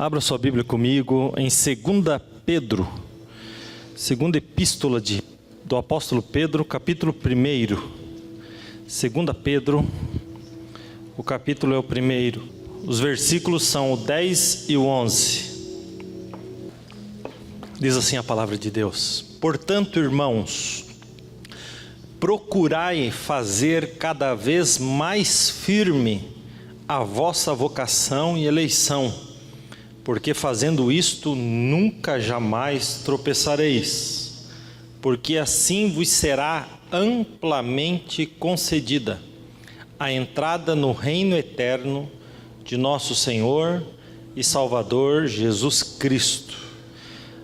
Abra sua Bíblia comigo em 2 Pedro, segunda epístola do apóstolo Pedro, capítulo 1. 2 Pedro, o capítulo é o 1. Os versículos são o 10 e o 11. Diz assim a palavra de Deus: Portanto, irmãos, procurai fazer cada vez mais firme a vossa vocação e eleição, porque fazendo isto nunca jamais tropeçareis, porque assim vos será amplamente concedida a entrada no reino eterno de nosso Senhor e Salvador Jesus Cristo.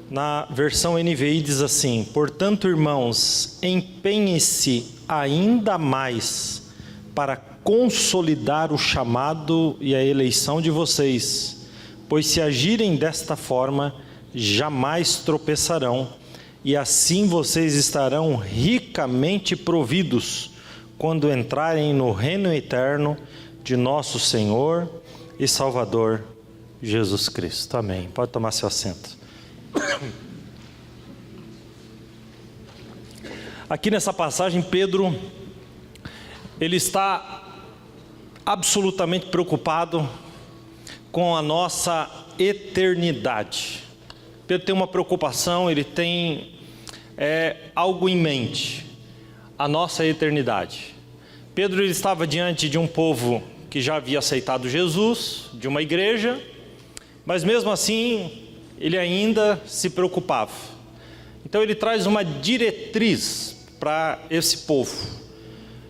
Na versão NVI diz assim: Portanto, irmãos, empenhem-se ainda mais para consolidar o chamado e a eleição de vocês, pois se agirem desta forma, jamais tropeçarão, e assim vocês estarão ricamente providos quando entrarem no reino eterno de nosso Senhor e Salvador Jesus Cristo. Amém. Pode tomar seu assento. Aqui nessa passagem, Pedro, ele está absolutamente preocupado com a nossa eternidade. Pedro tem uma preocupação, ele tem algo em mente: a nossa eternidade. Pedro, ele estava diante de um povo que já havia aceitado Jesus, de uma igreja, mas mesmo assim ele ainda se preocupava. Então ele traz uma diretriz para esse povo.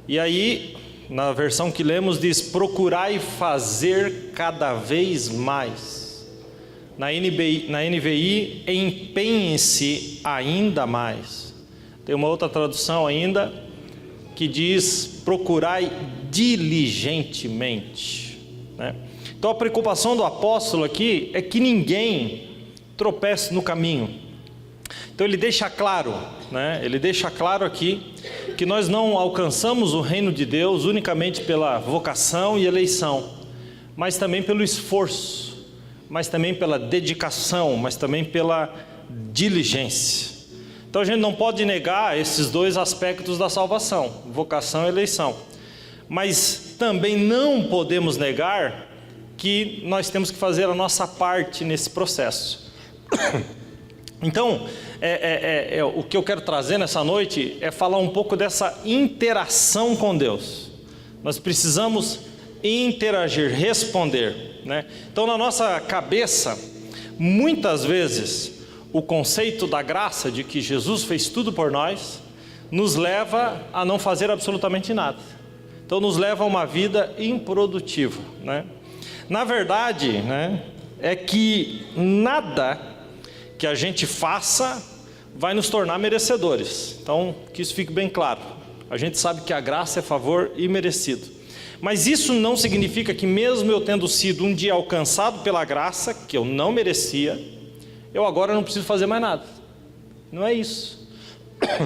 E aí, na versão que lemos, diz: procurai fazer cada vez mais. Na NVI, empenhem-se ainda mais. Tem uma outra tradução ainda que diz: procurai diligentemente, né? Então a preocupação do apóstolo aqui é que ninguém tropece no caminho. Então ele deixa claro, né? Ele deixa claro aqui que nós não alcançamos o reino de Deus unicamente pela vocação e eleição, mas também pelo esforço, mas também pela dedicação, mas também pela diligência. Então a gente não pode negar esses dois aspectos da salvação, vocação e eleição, mas também não podemos negar que nós temos que fazer a nossa parte nesse processo. Então, o que eu quero trazer nessa noite é falar um pouco dessa interação com Deus. Nós precisamos interagir, responder, né? Então, na nossa cabeça, muitas vezes, o conceito da graça, de que Jesus fez tudo por nós, nos leva a não fazer absolutamente nada. Então, nos leva a uma vida improdutiva, né? Na verdade, né, é que nada que a gente faça vai nos tornar merecedores. Então, que isso fique bem claro. A gente sabe que a graça é favor imerecido. Mas isso não significa que mesmo eu tendo sido um dia alcançado pela graça, que eu não merecia, eu agora não preciso fazer mais nada. Não é isso.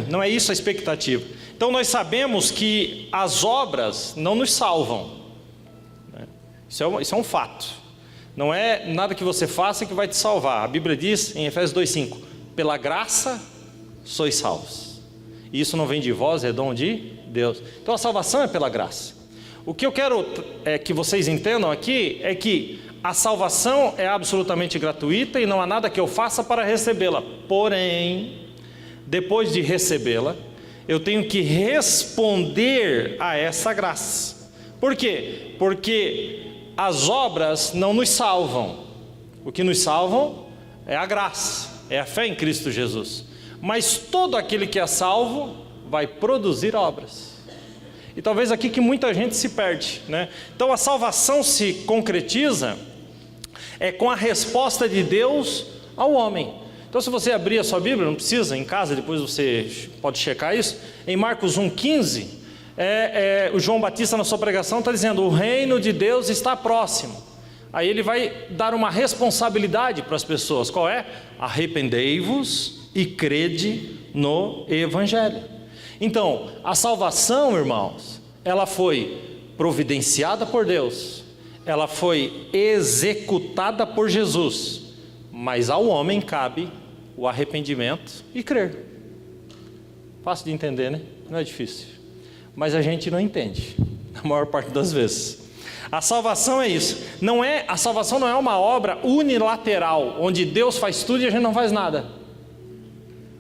Não é isso a expectativa. Então nós sabemos que as obras não nos salvam. Isso é um fato. Não é nada que você faça que vai te salvar. A Bíblia diz em Efésios 2,5: pela graça sois salvos. E isso não vem de vós, é dom de Deus. Então a salvação é pela graça. O que eu quero que vocês entendam aqui é que a salvação é absolutamente gratuita e não há nada que eu faça para recebê-la. Porém, depois de recebê-la, eu tenho que responder a essa graça. Por quê? Porque as obras não nos salvam. O que nos salvam é a graça, é a fé em Cristo Jesus. Mas todo aquele que é salvo vai produzir obras. E talvez aqui que muita gente se perde, né? Então a salvação se concretiza com a resposta de Deus ao homem. Então se você abrir a sua Bíblia, não precisa, em casa depois você pode checar isso, em Marcos 1,15, o João Batista na sua pregação está dizendo: o reino de Deus está próximo. Aí ele vai dar uma responsabilidade para as pessoas. Qual é? Arrependei-vos e crede no Evangelho. Então, a salvação, irmãos, ela foi providenciada por Deus, ela foi executada por Jesus, mas ao homem cabe o arrependimento e crer. Fácil de entender, né? Não é difícil. Mas a gente não entende, na maior parte das vezes. A salvação é isso. A salvação não é uma obra unilateral, onde Deus faz tudo e a gente não faz nada.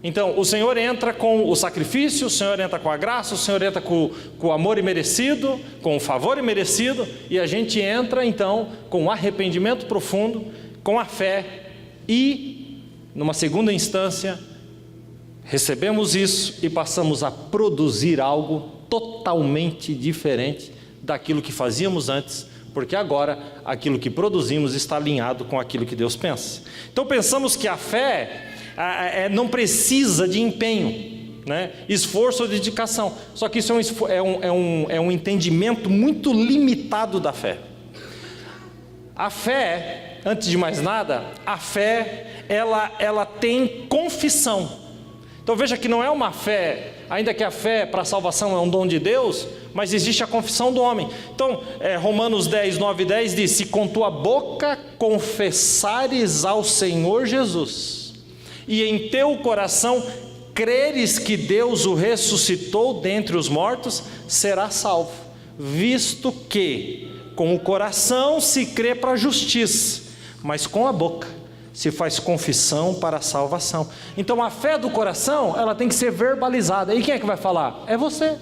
Então, o Senhor entra com o sacrifício, o Senhor entra com a graça, o Senhor entra com o amor imerecido, com o favor imerecido, e a gente entra, então, com o arrependimento profundo, com a fé, e, numa segunda instância, recebemos isso e passamos a produzir algo totalmente diferente daquilo que fazíamos antes, porque agora aquilo que produzimos está alinhado com aquilo que Deus pensa. Então, pensamos que a fé não precisa de empenho, né? Esforço ou dedicação. Só que isso é um entendimento muito limitado da fé. A fé, antes de mais nada, a fé ela tem confissão. Então veja que não é uma fé, ainda que a fé para a salvação é um dom de Deus, mas existe a confissão do homem. Então Romanos 10, 9 e 10 diz: se com tua boca confessares ao Senhor Jesus e em teu coração creres que Deus o ressuscitou dentre os mortos, serás salvo, visto que com o coração se crê para a justiça, mas com a boca se faz confissão para a salvação. Então a fé do coração, ela tem que ser verbalizada. E quem é que vai falar? É você.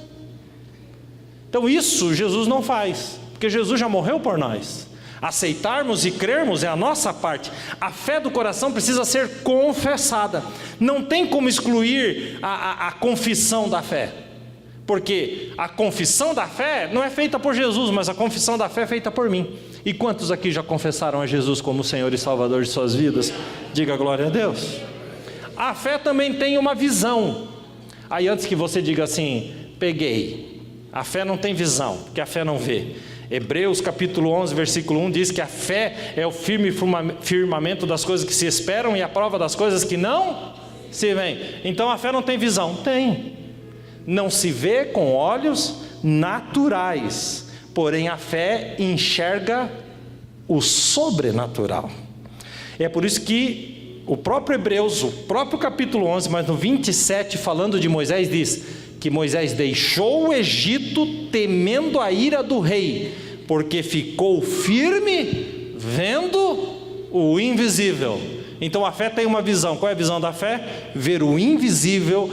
Então isso Jesus não faz, porque Jesus já morreu por nós. Aceitarmos e crermos é a nossa parte. A fé do coração precisa ser confessada. Não tem como excluir a confissão da fé, porque a confissão da fé não é feita por Jesus, mas a confissão da fé é feita por mim. E quantos aqui já confessaram a Jesus como Senhor e Salvador de suas vidas? Diga glória a Deus. A fé também tem uma visão. Aí antes que você diga assim, peguei, a fé não tem visão, porque a fé não vê. Hebreus capítulo 11, versículo 1 diz que a fé é o firme firmamento das coisas que se esperam e a prova das coisas que não se veem. Então a fé não tem visão? Tem. Não se vê com olhos naturais, porém a fé enxerga o sobrenatural. É por isso que o próprio Hebreus, o próprio capítulo 11, mas no 27, falando de Moisés, diz que Moisés deixou o Egito temendo a ira do rei, porque ficou firme vendo o invisível. Então a fé tem uma visão. Qual é a visão da fé? Ver o invisível,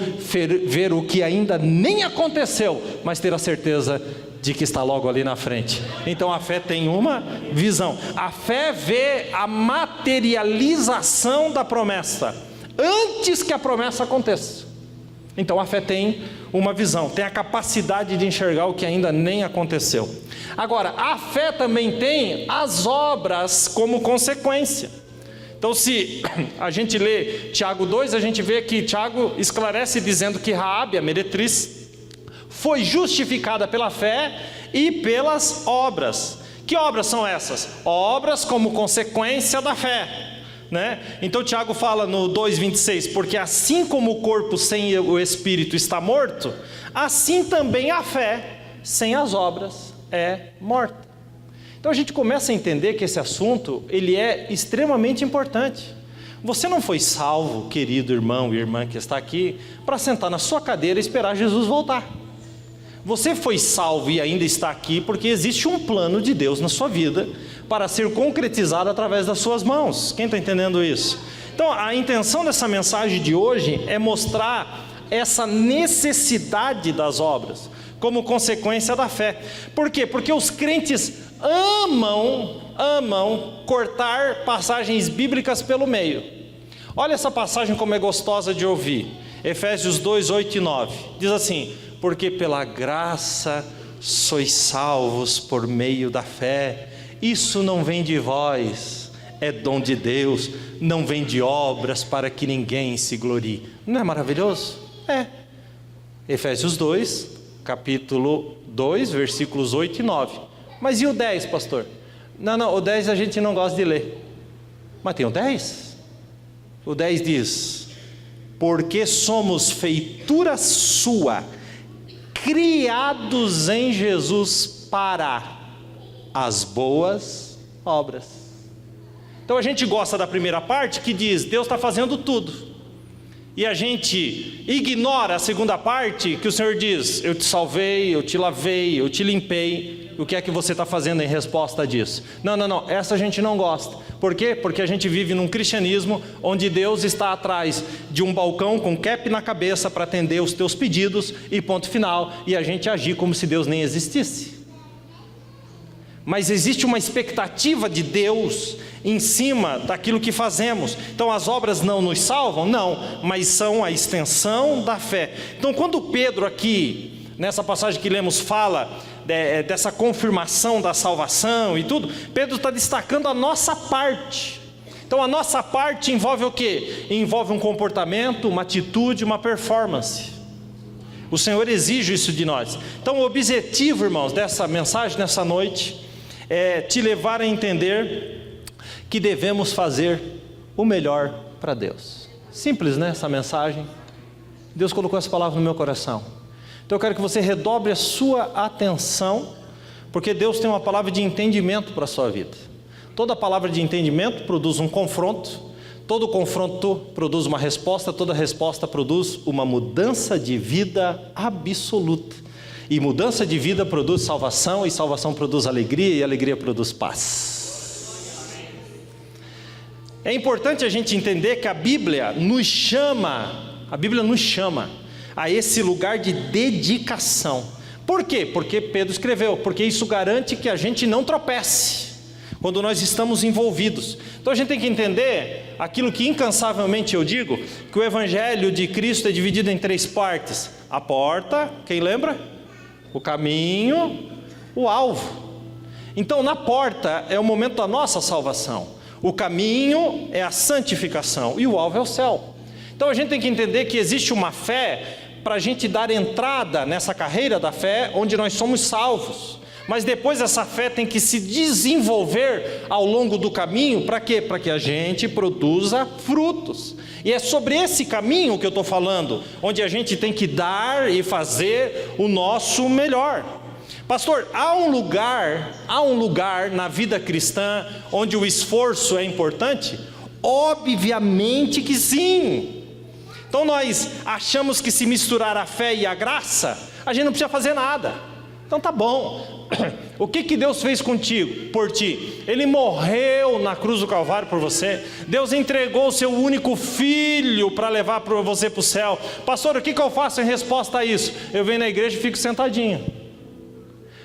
ver o que ainda nem aconteceu, mas ter a certeza de que está logo ali na frente. Então a fé tem uma visão. A fé vê a materialização da promessa antes que a promessa aconteça. Então a fé tem uma visão, tem a capacidade de enxergar o que ainda nem aconteceu. Agora, a fé também tem as obras como consequência. Então se a gente lê Tiago 2, a gente vê que Tiago esclarece dizendo que Raabe, a meretriz, foi justificada pela fé e pelas obras. Que obras são essas? Obras como consequência da fé. Então Tiago fala no 2,26, porque assim como o corpo sem o espírito está morto, assim também a fé sem as obras é morta. Então a gente começa a entender que esse assunto, ele é extremamente importante. Você não foi salvo, querido irmão e irmã que está aqui, para sentar na sua cadeira e esperar Jesus voltar. Você foi salvo e ainda está aqui porque existe um plano de Deus na sua vida para ser concretizado através das suas mãos. Quem está entendendo isso? Então a intenção dessa mensagem de hoje é mostrar essa necessidade das obras como consequência da fé. Por quê? Porque os crentes amam cortar passagens bíblicas pelo meio. Olha essa passagem como é gostosa de ouvir. Efésios 2, 8 e 9 diz assim: porque pela graça sois salvos por meio da fé. Isso não vem de vós, é dom de Deus, não vem de obras para que ninguém se glorie. Não é maravilhoso? É. Efésios 2, capítulo 2, versículos 8 e 9. Mas e o 10, pastor? Não, o 10 a gente não gosta de ler. Mas tem o 10? O 10 diz: porque somos feitura sua, criados em Jesus para as boas obras. Então a gente gosta da primeira parte que diz, Deus está fazendo tudo. E a gente ignora a segunda parte que o Senhor diz, eu te salvei, eu te lavei, eu te limpei. O que é que você está fazendo em resposta disso? Não, essa a gente não gosta. Por quê? Porque a gente vive num cristianismo onde Deus está atrás de um balcão com cap na cabeça para atender os teus pedidos e ponto final, e a gente agir como se Deus nem existisse. Mas existe uma expectativa de Deus em cima daquilo que fazemos. Então as obras não nos salvam? Não, mas são a extensão da fé. Então quando Pedro aqui, nessa passagem que lemos, fala dessa confirmação da salvação e tudo, Pedro está destacando a nossa parte. Então a nossa parte envolve o quê? Envolve um comportamento, uma atitude, uma performance. O Senhor exige isso de nós. Então o objetivo, irmãos, dessa mensagem nessa noite é te levar a entender que devemos fazer o melhor para Deus. Simples, né, essa mensagem? Deus colocou essa palavra no meu coração. Então eu quero que você redobre a sua atenção, porque Deus tem uma palavra de entendimento para a sua vida. Toda palavra de entendimento produz um confronto, todo confronto produz uma resposta, toda resposta produz uma mudança de vida absoluta. E mudança de vida produz salvação, e salvação produz alegria, e alegria produz paz. É importante a gente entender que a Bíblia nos chama a esse lugar de dedicação. Por quê? Porque Pedro escreveu, porque isso garante que a gente não tropece quando nós estamos envolvidos. Então a gente tem que entender aquilo que incansavelmente eu digo, que o Evangelho de Cristo é dividido em 3 partes: a porta, quem lembra? O caminho, o alvo. Então na porta é o momento da nossa salvação, o caminho é a santificação e o alvo é o céu. Então a gente tem que entender que existe uma fé para a gente dar entrada nessa carreira da fé, onde nós somos salvos. Mas depois essa fé tem que se desenvolver ao longo do caminho, para quê? Para que a gente produza frutos. E é sobre esse caminho que eu estou falando, onde a gente tem que dar e fazer o nosso melhor. Pastor, há um lugar na vida cristã onde o esforço é importante? Obviamente que sim. Então nós achamos que se misturar a fé e a graça, a gente não precisa fazer nada. Então tá bom. O que Deus fez contigo, por ti? Ele morreu na cruz do Calvário por você. Deus entregou o seu único filho para levar você para o céu. Pastor, o que eu faço em resposta a isso? Eu venho na igreja e fico sentadinho.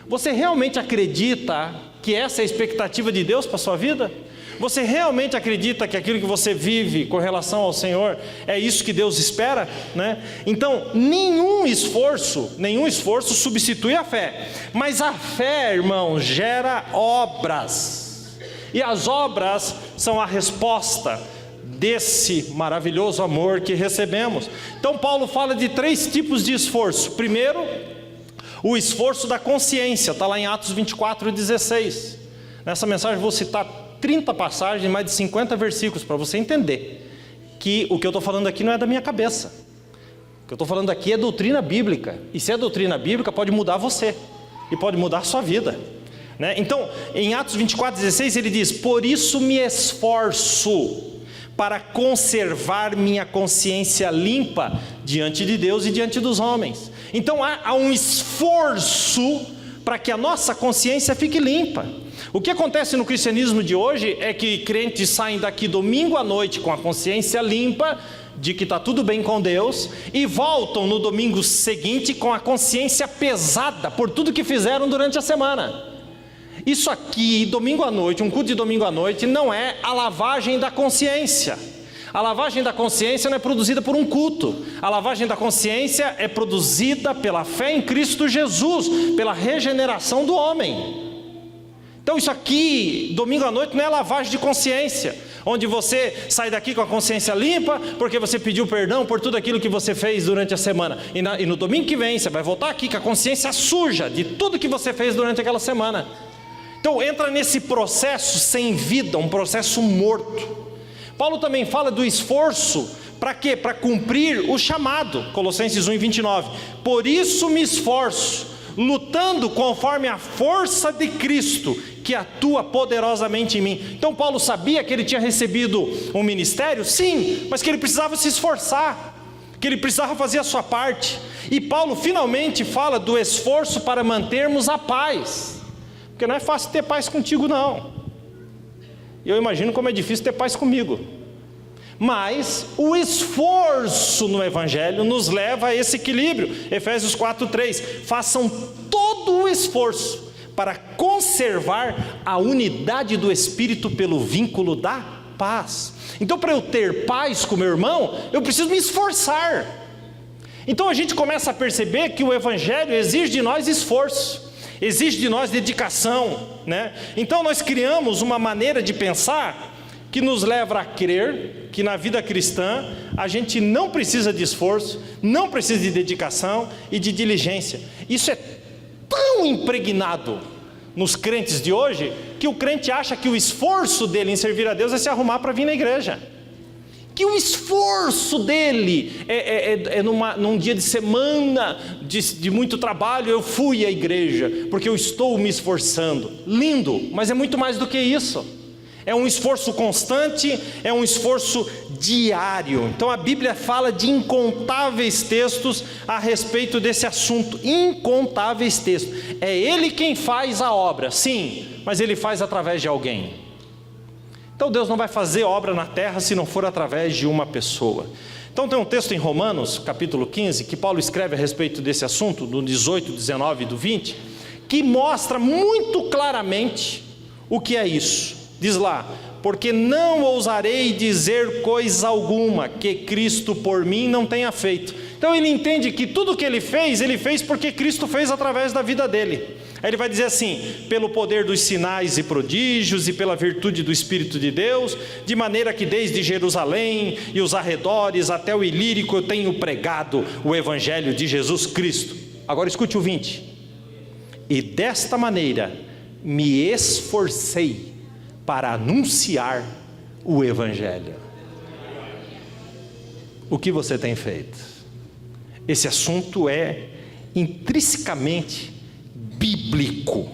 Você realmente acredita que essa é a expectativa de Deus para a sua vida? Você realmente acredita que aquilo que você vive com relação ao Senhor é isso que Deus espera, né? Então, nenhum esforço substitui a fé. Mas a fé, irmão, gera obras. E as obras são a resposta desse maravilhoso amor que recebemos. Então, Paulo fala de 3 tipos de esforço. Primeiro, o esforço da consciência, está lá em Atos 24:16. Nessa mensagem eu vou citar 30 passagens, mais de 50 versículos, para você entender que o que eu estou falando aqui não é da minha cabeça. O que eu estou falando aqui é doutrina bíblica. E se é doutrina bíblica, pode mudar você. E pode mudar a sua vida, né? Então, em Atos 24:16, ele diz: por isso me esforço para conservar minha consciência limpa diante de Deus e diante dos homens. Então há um esforço para que a nossa consciência fique limpa. O que acontece no cristianismo de hoje é que crentes saem daqui domingo à noite com a consciência limpa de que está tudo bem com Deus, e voltam no domingo seguinte com a consciência pesada por tudo que fizeram durante a semana. Isso aqui, domingo à noite, um culto de domingo à noite, não é a lavagem da consciência. A lavagem da consciência não é produzida por um culto. A lavagem da consciência é produzida pela fé em Cristo Jesus, pela regeneração do homem. Então isso aqui, domingo à noite, não é lavagem de consciência, onde você sai daqui com a consciência limpa, porque você pediu perdão por tudo aquilo que você fez durante a semana. E no domingo que vem, você vai voltar aqui com a consciência suja de tudo que você fez durante aquela semana. Então entra nesse processo sem vida, um processo morto. Paulo também fala do esforço, para quê? Para cumprir o chamado, Colossenses 1:29. Por isso me esforço, lutando conforme a força de Cristo, que atua poderosamente em mim. Então Paulo sabia que ele tinha recebido um ministério? Sim, mas que ele precisava se esforçar, que ele precisava fazer a sua parte. E Paulo finalmente fala do esforço para mantermos a paz, porque não é fácil ter paz contigo não. Eu imagino como é difícil ter paz comigo. Mas o esforço no Evangelho nos leva a esse equilíbrio. Efésios 4:3, façam todo o esforço para conservar a unidade do Espírito pelo vínculo da paz. Então, para eu ter paz com meu irmão, eu preciso me esforçar. Então a gente começa a perceber que o Evangelho exige de nós esforço, exige de nós dedicação, né? Então nós criamos uma maneira de pensar que nos leva a crer que na vida cristã a gente não precisa de esforço, não precisa de dedicação e de diligência. Isso é tão impregnado nos crentes de hoje, que o crente acha que o esforço dele em servir a Deus é se arrumar para vir na igreja, que o esforço dele num dia de semana de muito trabalho, eu fui à igreja porque eu estou me esforçando. Lindo, mas é muito mais do que isso. É um esforço constante, é um esforço diário. Então a Bíblia fala de incontáveis textos a respeito desse assunto, incontáveis textos. É Ele quem faz a obra, sim, mas Ele faz através de alguém. Então Deus não vai fazer obra na terra se não for através de uma pessoa. Então tem um texto em Romanos, capítulo 15, que Paulo escreve a respeito desse assunto, do 18, 19 e do 20, que mostra muito claramente o que é isso. Diz lá, porque não ousarei dizer coisa alguma que Cristo por mim não tenha feito. Então ele entende que tudo que ele fez porque Cristo fez através da vida dele. Aí ele vai dizer assim, pelo poder dos sinais e prodígios e pela virtude do Espírito de Deus, de maneira que desde Jerusalém e os arredores até o Ilírico eu tenho pregado o Evangelho de Jesus Cristo. Agora escute o 20. E desta maneira me esforcei para anunciar o Evangelho. O que você tem feito? Esse assunto é intrinsecamente bíblico.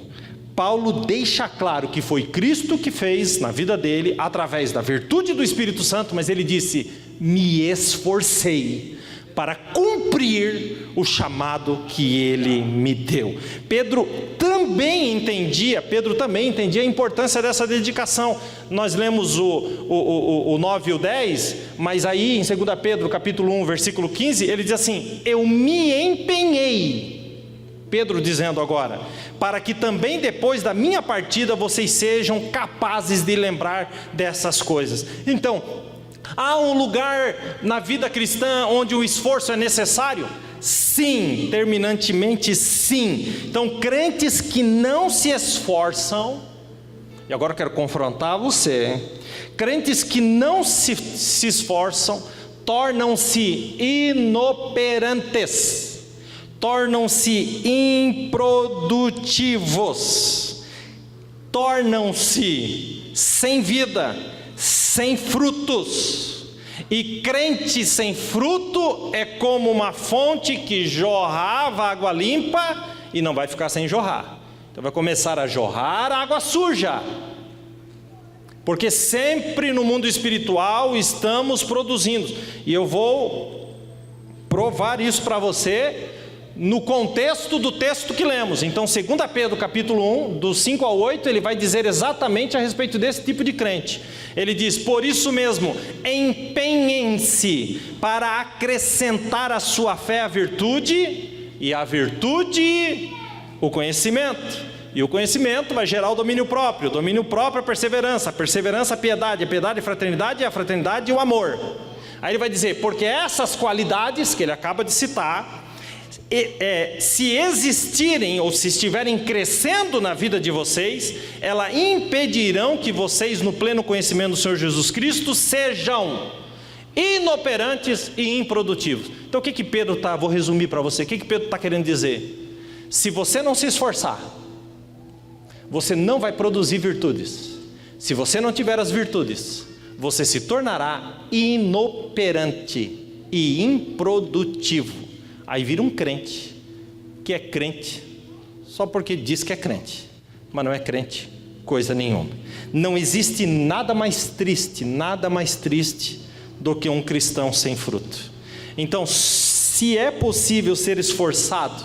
Paulo deixa claro que foi Cristo que fez na vida dele, através da virtude do Espírito Santo, mas ele disse, me esforcei para cumprir o chamado que ele me deu. Pedro também entendia a importância dessa dedicação. Nós lemos o 9 e o 10, mas aí em 2 Pedro capítulo 1, versículo 15, ele diz assim, eu me empenhei, Pedro dizendo agora, para que também depois da minha partida vocês sejam capazes de lembrar dessas coisas. Então, há um lugar na vida cristã onde o esforço é necessário? Sim, terminantemente sim. Então crentes que não se esforçam, e agora eu quero confrontar você, crentes que não se esforçam, tornam-se inoperantes, tornam-se improdutivos, tornam-se sem vida, sem frutos. E crente sem fruto é como uma fonte que jorrava água limpa e não vai ficar sem jorrar. Então vai começar a jorrar água suja. Porque sempre no mundo espiritual estamos produzindo. E eu vou provar isso para você no contexto do texto que lemos. Então 2 Pedro capítulo 1, do 5 ao 8, ele vai dizer exatamente a respeito desse tipo de crente. Ele diz, por isso mesmo, empenhem-se para acrescentar à sua fé a virtude, e a virtude, o conhecimento, e o conhecimento vai gerar o domínio próprio a perseverança, a perseverança a piedade, a piedade a fraternidade, e a fraternidade o amor. Aí ele vai dizer, porque essas qualidades que ele acaba de citar, se existirem ou se estiverem crescendo na vida de vocês, elas impedirão que vocês no pleno conhecimento do Senhor Jesus Cristo sejam inoperantes e improdutivos. Então o que Pedro está, vou resumir para você, o que Pedro está querendo dizer? Se você não se esforçar, você não vai produzir virtudes. Se você não tiver as virtudes, você se tornará inoperante e improdutivo. Aí vira um crente, que é crente só porque diz que é crente, mas não é crente coisa nenhuma. Não existe nada mais triste do que um cristão sem fruto. Então, se é possível ser esforçado,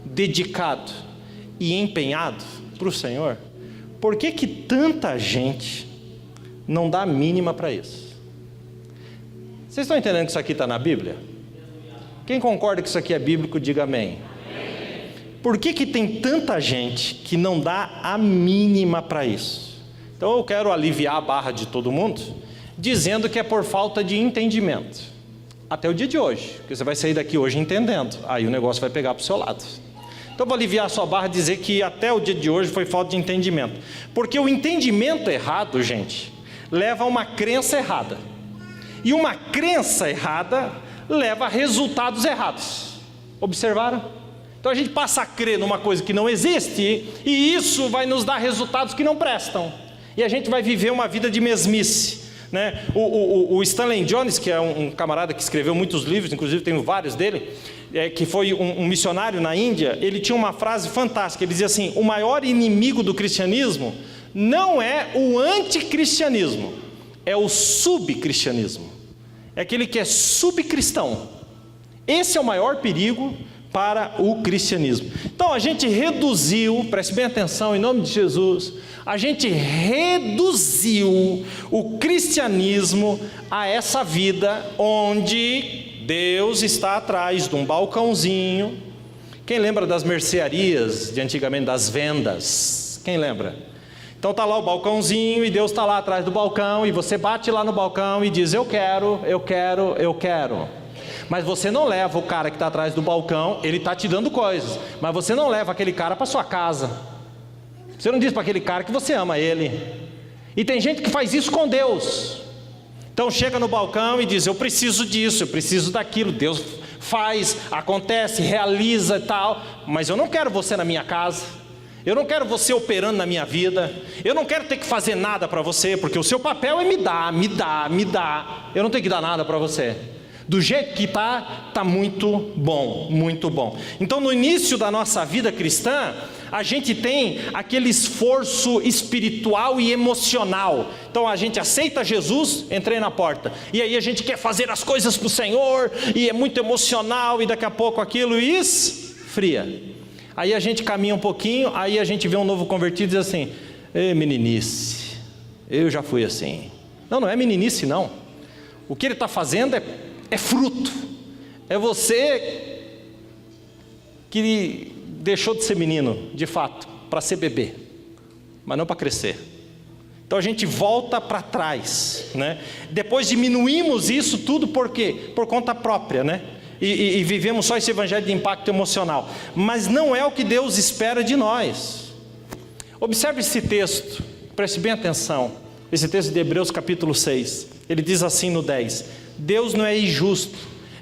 dedicado e empenhado para o Senhor, por que tanta gente não dá a mínima para isso? Vocês estão entendendo que isso aqui está na Bíblia? Quem concorda que isso aqui é bíblico, diga amém. Por que tem tanta gente que não dá a mínima para isso? Então eu quero aliviar a barra de todo mundo, dizendo que é por falta de entendimento. Até o dia de hoje, porque você vai sair daqui hoje entendendo, aí o negócio vai pegar para o seu lado. Então eu vou aliviar a sua barra e dizer que até o dia de hoje foi falta de entendimento. Porque o entendimento errado, gente, leva a uma crença errada. E uma crença errada leva a resultados errados. Observaram? Então a gente passa a crer numa coisa que não existe, e isso vai nos dar resultados que não prestam. E a gente vai viver uma vida de mesmice, né? O Stanley Jones, que é um camarada que escreveu muitos livros, inclusive tenho vários dele, que foi um missionário na Índia, ele tinha uma frase fantástica, ele dizia assim: o maior inimigo do cristianismo não é o anticristianismo, é o subcristianismo. É aquele que é subcristão. Esse é o maior perigo para o cristianismo. Então a gente reduziu, preste bem atenção em nome de Jesus, a gente reduziu o cristianismo a essa vida onde Deus está atrás de um balcãozinho. Quem lembra das mercearias de antigamente, das vendas? Quem lembra? Então está lá o balcãozinho e Deus está lá atrás do balcão, e você bate lá no balcão e diz: eu quero, eu quero, eu quero. Mas você não leva o cara que está atrás do balcão, ele está te dando coisas, mas você não leva aquele cara para sua casa. Você não diz para aquele cara que você ama ele. E tem gente que faz isso com Deus. Então chega no balcão e diz: eu preciso disso, eu preciso daquilo. Deus faz, acontece, realiza e tal, mas eu não quero você na minha casa, eu não quero você operando na minha vida, eu não quero ter que fazer nada para você, porque o seu papel é me dar, me dar, me dar. Eu não tenho que dar nada para você. Do jeito que está muito bom, muito bom. Então no início da nossa vida cristã, a gente tem aquele esforço espiritual e emocional. Então a gente aceita Jesus, entrei na porta, e aí a gente quer fazer as coisas para o Senhor, e é muito emocional, e daqui a pouco aquilo esfria. Aí a gente caminha um pouquinho, aí a gente vê um novo convertido e diz assim: ei, meninice, eu já fui assim. Não é meninice não. O que ele está fazendo é fruto. É você que deixou de ser menino, de fato, para ser bebê, mas não para crescer. Então a gente volta para trás, né? Depois diminuímos isso tudo por quê? Por conta própria, né? E vivemos só esse evangelho de impacto emocional. Mas não é o que Deus espera de nós. Observe esse texto, preste bem atenção. Esse texto de Hebreus capítulo 6. Ele diz assim no 10: Deus não é injusto,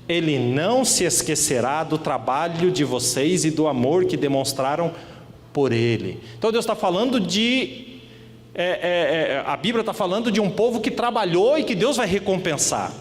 Ele não se esquecerá do trabalho de vocês e do amor que demonstraram por Ele. Então Deus está falando a Bíblia está falando de um povo que trabalhou e que Deus vai recompensar.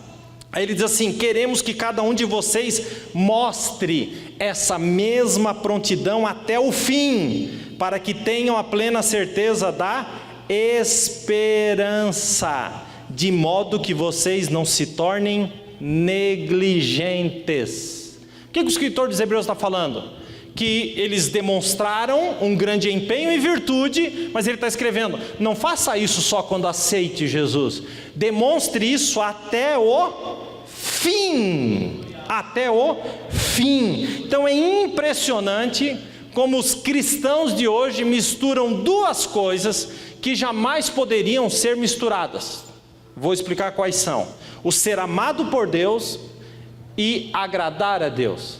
Aí ele diz assim: queremos que cada um de vocês mostre essa mesma prontidão até o fim, para que tenham a plena certeza da esperança, de modo que vocês não se tornem negligentes. O que o escritor dos Hebreus está falando? Que eles demonstraram um grande empenho e virtude, mas ele está escrevendo: não faça isso só quando aceite Jesus, demonstre isso até o fim, até o fim. Então é impressionante como os cristãos de hoje misturam duas coisas que jamais poderiam ser misturadas. Vou explicar quais são: o ser amado por Deus e agradar a Deus.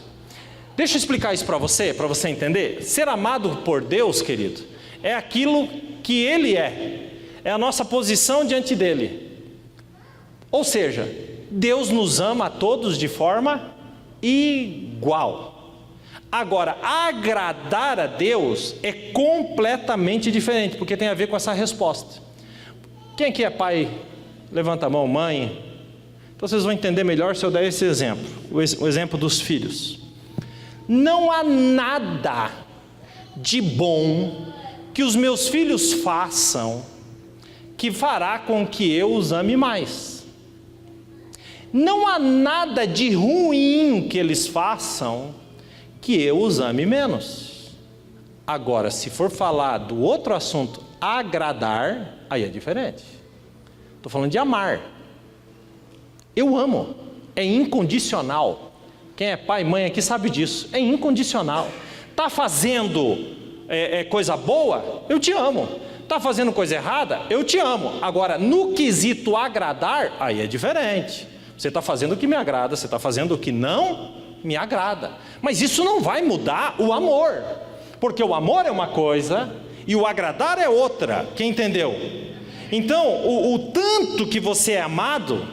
Deixa eu explicar isso para você entender. Ser amado por Deus, querido, é aquilo que Ele é a nossa posição diante dEle. Ou seja, Deus nos ama a todos de forma igual. Agora, agradar a Deus é completamente diferente, porque tem a ver com essa resposta. Quem aqui é pai? Levanta a mão. Mãe? Então vocês vão entender melhor se eu der esse exemplo, o exemplo dos filhos. Não há nada de bom que os meus filhos façam que fará com que eu os ame mais? Não há nada de ruim que eles façam que eu os ame menos. Agora, se for falar do outro assunto, agradar, aí é diferente. Estou falando de amar. Eu amo, é incondicional. Quem é pai e mãe aqui sabe disso, é incondicional. Está fazendo coisa boa, eu te amo. Está fazendo coisa errada, eu te amo. Agora, no quesito agradar, aí é diferente. Você está fazendo o que me agrada, você está fazendo o que não me agrada. Mas isso não vai mudar o amor, porque o amor é uma coisa e o agradar é outra. Quem entendeu? Então, o tanto que você é amado,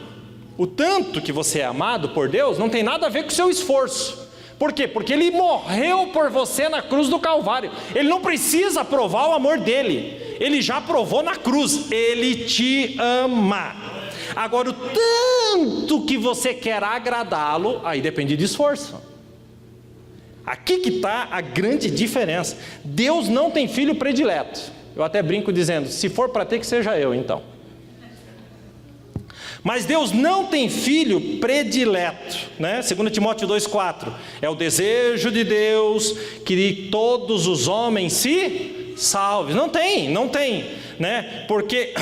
por Deus, não tem nada a ver com o seu esforço. Por quê? Porque Ele morreu por você na cruz do Calvário. Ele não precisa provar o amor dele, Ele já provou na cruz. Ele te ama. Agora, o tanto que você quer agradá-lo, aí depende de esforço. Aqui que está a grande diferença. Deus não tem filho predileto. Eu até brinco dizendo, se for para ter, que seja eu então. Mas Deus não tem filho predileto, né? 2 Timóteo 2,4, é o desejo de Deus que todos os homens se salvem. Não tem, né? Porque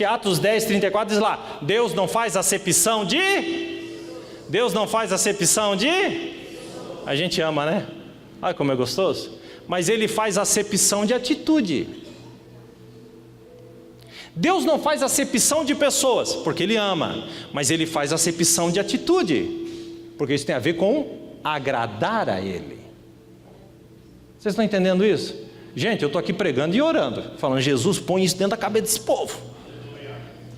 Atos 10:34 diz lá, Deus não faz acepção de... A gente ama, né? Olha como é gostoso. Mas Ele faz acepção de atitude. Deus não faz acepção de pessoas, porque Ele ama, mas Ele faz acepção de atitude, porque isso tem a ver com agradar a Ele. Vocês estão entendendo isso? Gente, eu estou aqui pregando e orando, falando, Jesus, põe isso dentro da cabeça desse povo.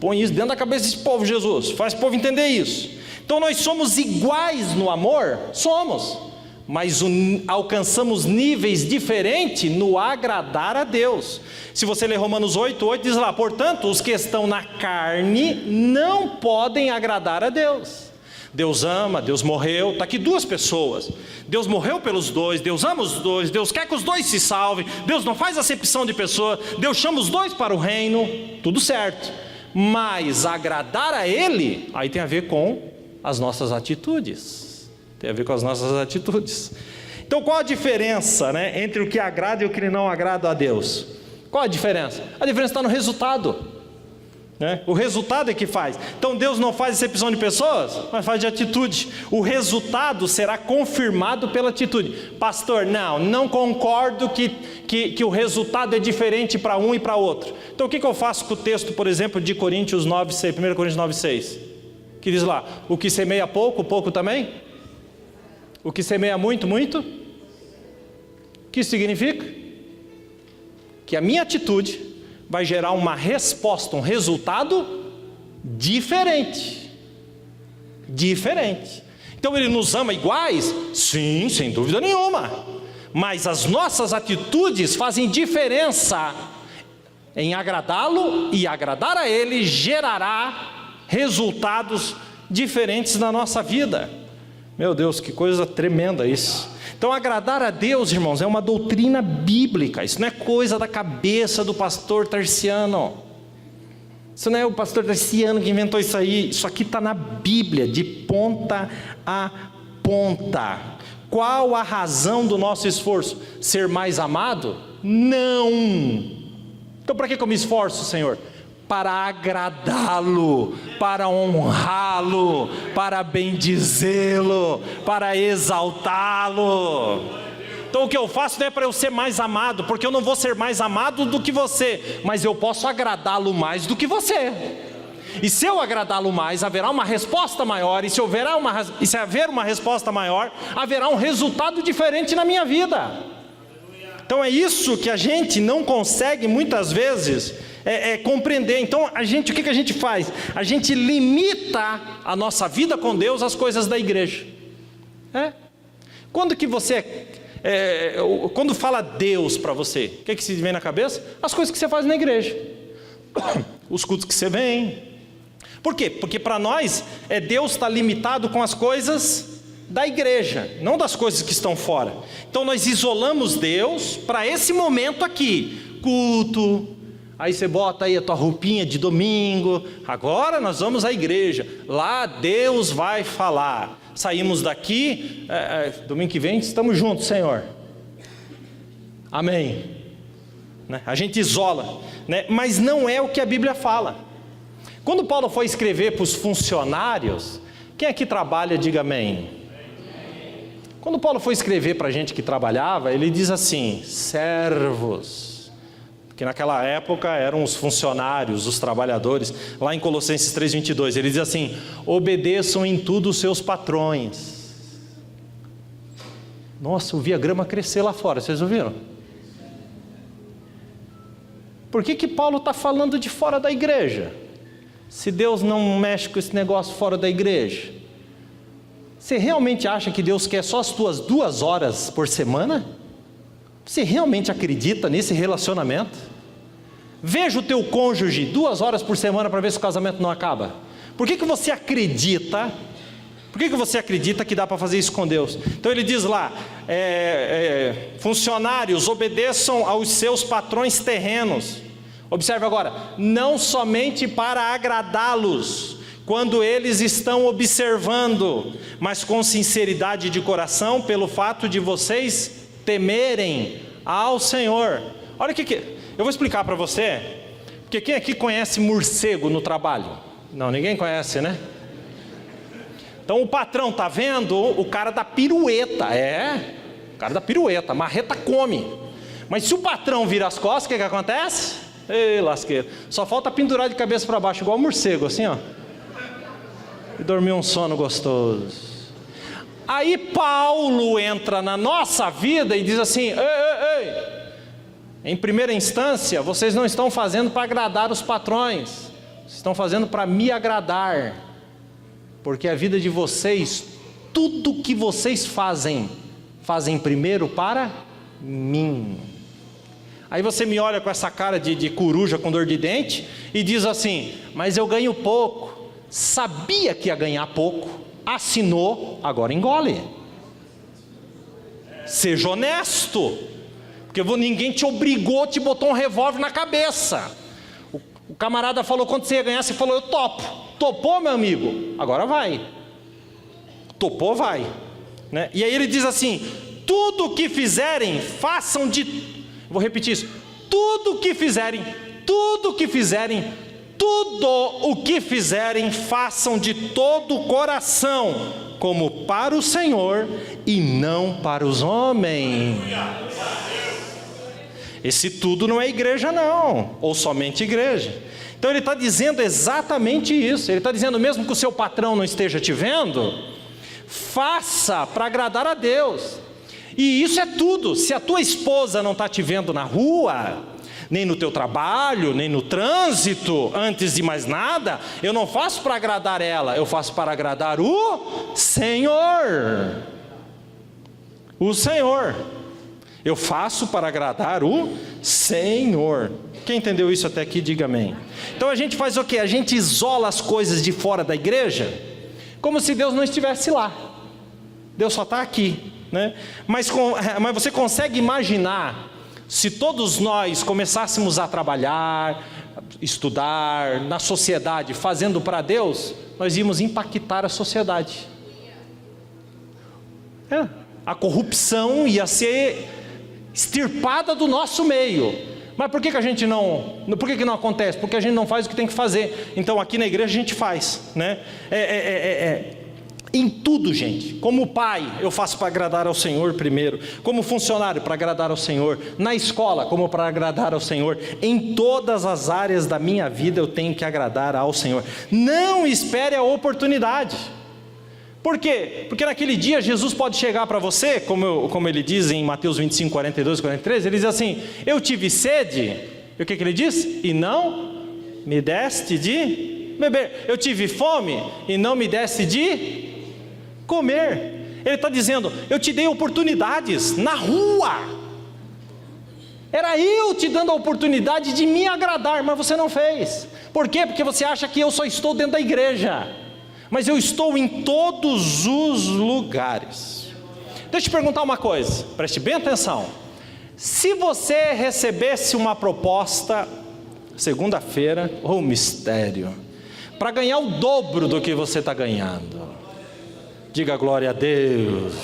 Põe isso dentro da cabeça desse povo, Jesus. Faz o povo entender isso. Então nós somos iguais no amor? Somos. Mas alcançamos níveis diferentes no agradar a Deus. Se você ler Romanos 8:8, diz lá, portanto, os que estão na carne não podem agradar a Deus. Deus ama, Deus morreu, está aqui duas pessoas. Deus morreu pelos dois, Deus ama os dois, Deus quer que os dois se salvem, Deus não faz acepção de pessoa, Deus chama os dois para o reino, tudo certo. Mas agradar a Ele, aí tem a ver com as nossas atitudes. Tem a ver com as nossas atitudes. Então qual a diferença, né, entre o que agrada e o que não agrada a Deus? Qual a diferença? A diferença está no resultado, né? O resultado é que faz. Então Deus não faz acepção de pessoas, mas faz de atitude. O resultado será confirmado pela atitude. Pastor, não concordo que o resultado é diferente para um e para outro. Então o que eu faço com o texto, por exemplo, de Coríntios 9:6, 1 Coríntios 9:6, que diz lá, o que semeia pouco, pouco também? O que semeia muito, muito? O que isso significa? Que a minha atitude vai gerar uma resposta, um resultado diferente. Diferente. Então Ele nos ama iguais? Sim, sem dúvida nenhuma. Mas as nossas atitudes fazem diferença em agradá-lo, e agradar a Ele gerará resultados diferentes na nossa vida. Meu Deus, que coisa tremenda isso. Então agradar a Deus, irmãos, é uma doutrina bíblica. Isso não é coisa da cabeça do pastor Tarciano. Isso não é o pastor Tarciano que inventou isso aí. Isso aqui está na Bíblia, de ponta a ponta. Qual a razão do nosso esforço? Ser mais amado? Não. Então para que eu me esforço, Senhor? Para agradá-lo, para honrá-lo, para bendizê-lo, para exaltá-lo. Então o que eu faço não é para eu ser mais amado, porque eu não vou ser mais amado do que você, mas eu posso agradá-lo mais do que você. E se eu agradá-lo mais, haverá uma resposta maior, e se haver uma resposta maior, haverá um resultado diferente na minha vida. Então é isso que a gente não consegue muitas vezes compreender. Então o que a gente faz? A gente limita a nossa vida com Deus às coisas da igreja. Quando fala Deus para você, o que se vem na cabeça? As coisas que você faz na igreja, os cultos que você vem. Por quê? Porque para nós Deus está limitado com as coisas da igreja, não das coisas que estão fora. Então nós isolamos Deus para esse momento aqui, culto. Aí você bota aí a tua roupinha de domingo, agora nós vamos à igreja, lá Deus vai falar. Saímos daqui, domingo que vem estamos juntos, Senhor. Amém. Né? A gente isola, né? Mas não é o que a Bíblia fala. Quando Paulo foi escrever para os funcionários, quem aqui trabalha, diga amém. Quando Paulo foi escrever para a gente que trabalhava, ele diz assim, servos, que naquela época eram os funcionários, os trabalhadores, lá em Colossenses 3:22, ele diz assim, obedeçam em tudo os seus patrões. Nossa, eu vi a grama crescer lá fora, vocês ouviram? Por que Paulo está falando de fora da igreja? Se Deus não mexe com esse negócio fora da igreja, você realmente acha que Deus quer só as tuas 2 horas por semana? Você realmente acredita nesse relacionamento? Veja o teu cônjuge 2 horas por semana para ver se o casamento não acaba. Por que você acredita? Por que você acredita que dá para fazer isso com Deus? Então ele diz lá, funcionários, obedeçam aos seus patrões terrenos. Observe agora, não somente para agradá-los, quando eles estão observando, mas com sinceridade de coração, pelo fato de vocês temerem ao Senhor. Olha o que eu vou explicar para você, porque quem aqui conhece morcego no trabalho? Não, ninguém conhece, né? Então o patrão está vendo o cara da pirueta, o cara da pirueta, a marreta come. Mas se o patrão vira as costas, o que acontece? Ei, lasqueira, só falta pendurar de cabeça para baixo, igual um morcego, assim ó, e dormir um sono gostoso. Aí Paulo entra na nossa vida e diz assim, ei, em primeira instância, vocês não estão fazendo para agradar os patrões, vocês estão fazendo para me agradar, porque a vida de vocês, tudo que vocês fazem primeiro para mim. Aí você me olha com essa cara de coruja com dor de dente e diz assim, mas eu ganho pouco. Sabia que ia ganhar pouco, assinou, agora engole. Seja honesto, porque ninguém te obrigou, te botou um revólver na cabeça. O camarada falou quanto você ia ganhar, você falou eu topo. Topou, meu amigo? Agora vai. Topou, vai. Né? E aí ele diz assim, tudo o que fizerem, façam de... Vou repetir isso, tudo o que fizerem, façam de todo o coração, como para o Senhor e não para os homens. Esse tudo não é igreja não, ou somente igreja. Então ele está dizendo exatamente isso, ele está dizendo mesmo que o seu patrão não esteja te vendo, faça para agradar a Deus. E isso é tudo. Se a tua esposa não está te vendo na rua, nem no teu trabalho, nem no trânsito, antes de mais nada, eu não faço para agradar ela, eu faço para agradar o Senhor. O Senhor. Eu faço para agradar o Senhor. Quem entendeu isso até aqui, diga amém. Então a gente faz o quê? A gente isola as coisas de fora da igreja, como se Deus não estivesse lá. Deus só está aqui. Né? Mas você consegue imaginar se todos nós começássemos a trabalhar, estudar na sociedade, fazendo para Deus, nós íamos impactar a sociedade. A corrupção ia ser extirpada do nosso meio. Mas por que a gente não... Por que não acontece? Porque a gente não faz o que tem que fazer. Então aqui na igreja a gente faz, né? Em tudo, gente. Como pai, eu faço para agradar ao Senhor primeiro. Como funcionário, para agradar ao Senhor. Na escola, como para agradar ao Senhor. Em todas as áreas da minha vida eu tenho que agradar ao Senhor. Não espere a oportunidade. Por quê? Porque naquele dia Jesus pode chegar para você, como ele diz em Mateus 25, 42 e 43, ele diz assim, eu tive sede, e o que ele diz? E não me deste de beber. Eu tive fome, e não me deste de comer. Ele está dizendo, eu te dei oportunidades na rua, era eu te dando a oportunidade de me agradar, mas você não fez. Por quê? Porque você acha que eu só estou dentro da igreja. mas eu estou em todos os lugares. Deixa eu te perguntar uma coisa, preste bem atenção. Se você recebesse uma proposta, segunda-feira, ou mistério, para ganhar o dobro do que você está ganhando, diga glória a Deus,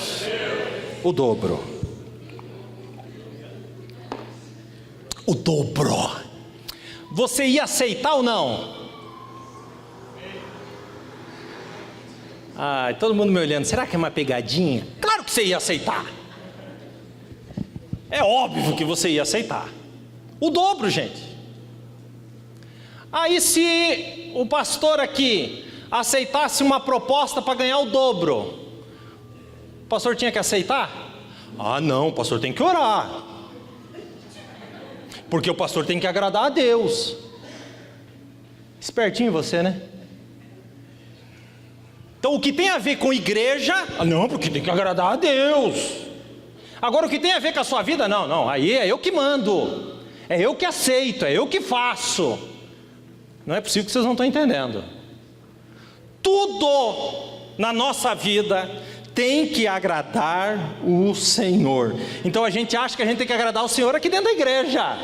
o dobro. O dobro. Você ia aceitar ou não? Ai, todo mundo me olhando, será que é uma pegadinha? Claro que você ia aceitar. É óbvio que você ia aceitar. O dobro, gente. Aí se o pastor aqui aceitasse uma proposta para ganhar o dobro, o pastor tinha que aceitar? Ah não, o pastor tem que orar. Porque o pastor tem que agradar a Deus. Espertinho você, né? Então o que tem a ver com igreja, não, porque tem que agradar a Deus. Agora o que tem a ver com a sua vida, não, aí é eu que mando, é eu que aceito, é eu que faço. Não é possível que vocês não estão entendendo. Tudo na nossa vida tem que agradar o Senhor. Então a gente acha que a gente tem que agradar o Senhor aqui dentro da igreja,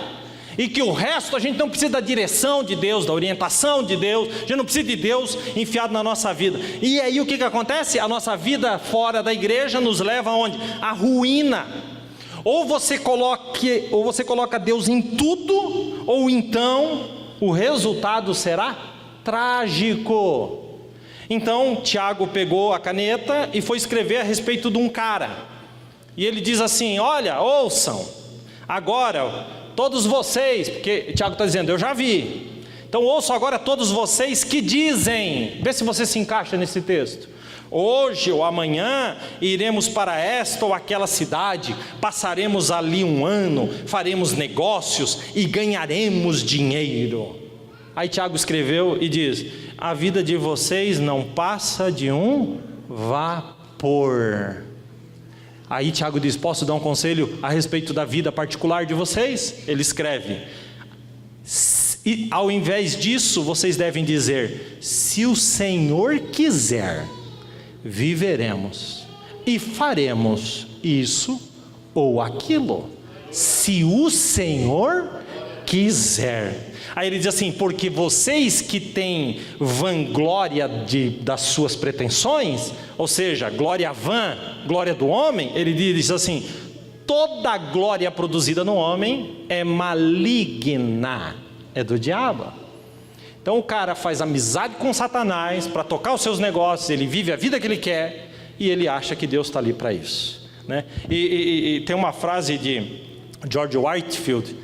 e que o resto a gente não precisa da direção de Deus, da orientação de Deus, a gente não precisa de Deus enfiado na nossa vida. E aí o que acontece? A nossa vida fora da igreja nos leva aonde? À ruína. Ou você coloca Deus em tudo, ou então o resultado será trágico. Então Tiago pegou a caneta e foi escrever a respeito de um cara, e ele diz assim: olha, ouçam, agora todos vocês, porque Tiago está dizendo, eu já vi, então ouçam agora todos vocês que dizem, vê se você se encaixa nesse texto: hoje ou amanhã iremos para esta ou aquela cidade, passaremos ali um ano, faremos negócios e ganharemos dinheiro. Aí Tiago escreveu e diz: a vida de vocês não passa de um vapor. Aí Tiago diz: posso dar um conselho a respeito da vida particular de vocês? Ele escreve: e ao invés disso vocês devem dizer: se o Senhor quiser, viveremos e faremos isso ou aquilo, se o Senhor quiser. Aí ele diz assim: porque vocês que têm vanglória das suas pretensões, ou seja, glória vã, glória do homem, ele diz assim: toda glória produzida no homem é maligna, é do diabo. Então o cara faz amizade com Satanás para tocar os seus negócios, ele vive a vida que ele quer e ele acha que Deus está ali para isso, né? E tem uma frase de George Whitefield,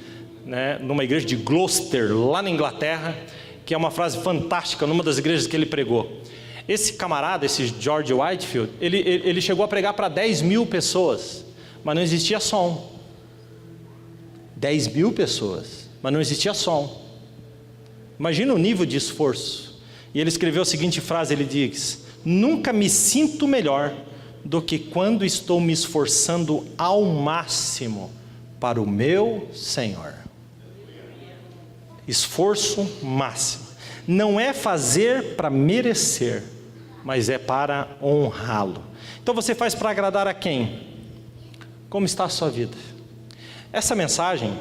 né, numa igreja de Gloucester, lá na Inglaterra, que é uma frase fantástica, numa das igrejas que ele pregou. Esse camarada, esse George Whitefield, ele chegou a pregar para 10 mil pessoas, mas não existia som. 10 mil pessoas, mas não existia som. Imagina o nível de esforço. E ele escreveu a seguinte frase, ele diz: nunca me sinto melhor do que quando estou me esforçando ao máximo para o meu Senhor. Esforço máximo. Não é fazer para merecer, mas é para honrá-lo. Então você faz para agradar a quem? Como está a sua vida? Essa mensagem